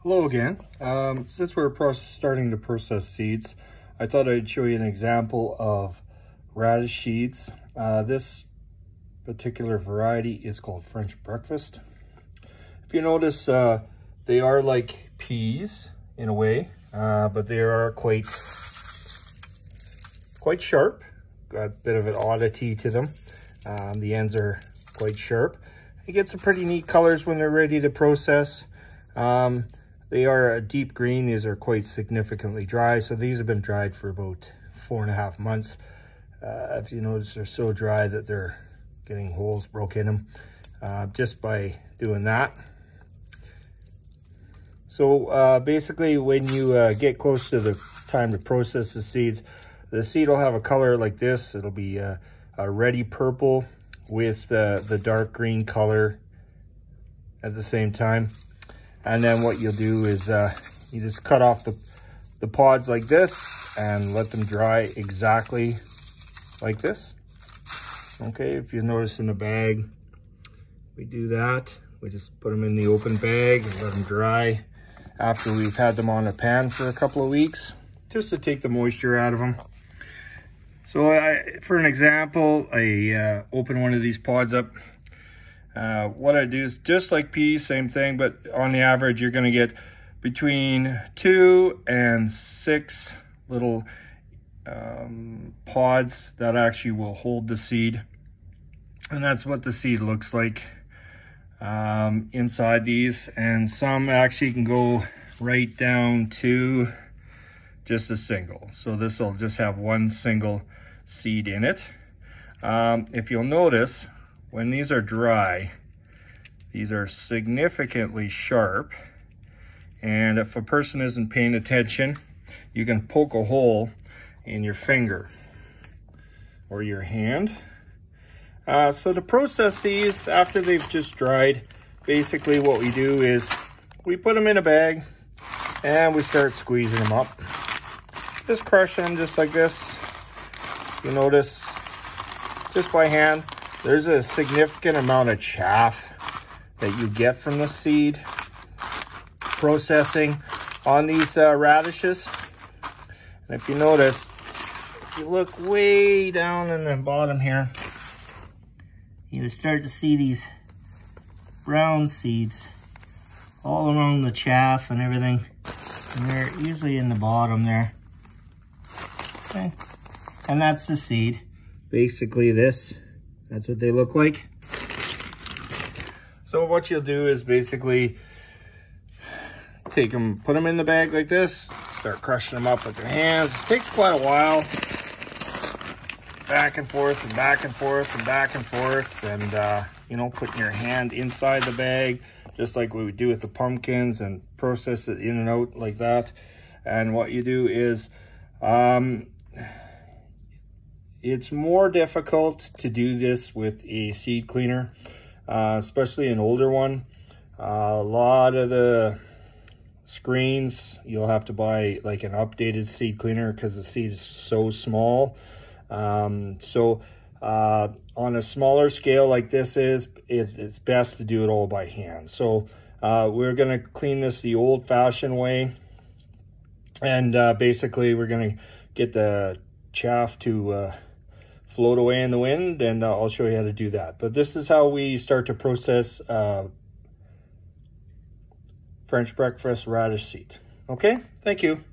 Hello again. Since we're starting to process seeds, I thought I'd show you an example of radish seeds. This particular variety is called French breakfast. If you notice, they are like peas in a way, but they are quite sharp. Got a bit of an oddity to them. The ends are quite sharp. You get some pretty neat colors when they're ready to process. They are a deep green. These are quite significantly dry. So these have been dried for about 4.5 months. If you notice, they're so dry that they're getting holes broke in them just by doing that. So basically, when you get close to the time to process the seed will have a color like this. It'll be a reddy purple with the dark green color at the same time. And then what you'll do is you just cut off the pods like this and let them dry exactly like this. Okay, if you notice in the bag, we do that. We just put them in the open bag and let them dry after we've had them on a pan for a couple of weeks, just to take the moisture out of them. So for an example, I open one of these pods up. What I do is just like peas, same thing, but on the average, you're going to get between 2 and 6 little pods that actually will hold the seed. And that's what the seed looks like inside these. And some actually can go right down to just a single. So this will just have one single seed in it. If you'll notice, when these are dry, these are significantly sharp. And if a person isn't paying attention, you can poke a hole in your finger or your hand. So to process these after they've just dried, basically what we do is we put them in a bag and we start squeezing them up. Just crush them just like this. You notice, just by hand, there's a significant amount of chaff that you get from the seed processing on these radishes. And if you notice, if you look way down in the bottom here, you start to see these brown seeds all along the chaff and everything. And they're usually in the bottom there. Okay. And that's the seed. Basically that's what they look like. So what you'll do is basically take them, put them in the bag like this, start crushing them up with your hands. It takes quite a while. Back and forth and back and forth and back and forth. And, you know, putting your hand inside the bag, just like we would do with the pumpkins, and process it in and out like that. And what you do is, it's more difficult to do this with a seed cleaner, especially an older one. A lot of the screens, you'll have to buy like an updated seed cleaner because the seed is so small. On a smaller scale like this is, it's best to do it all by hand. So we're going to clean this the old-fashioned way. And basically we're going to get the chaff to float away in the wind, and I'll show you how to do that. But this is how we start to process French breakfast radish seed. Okay, thank you.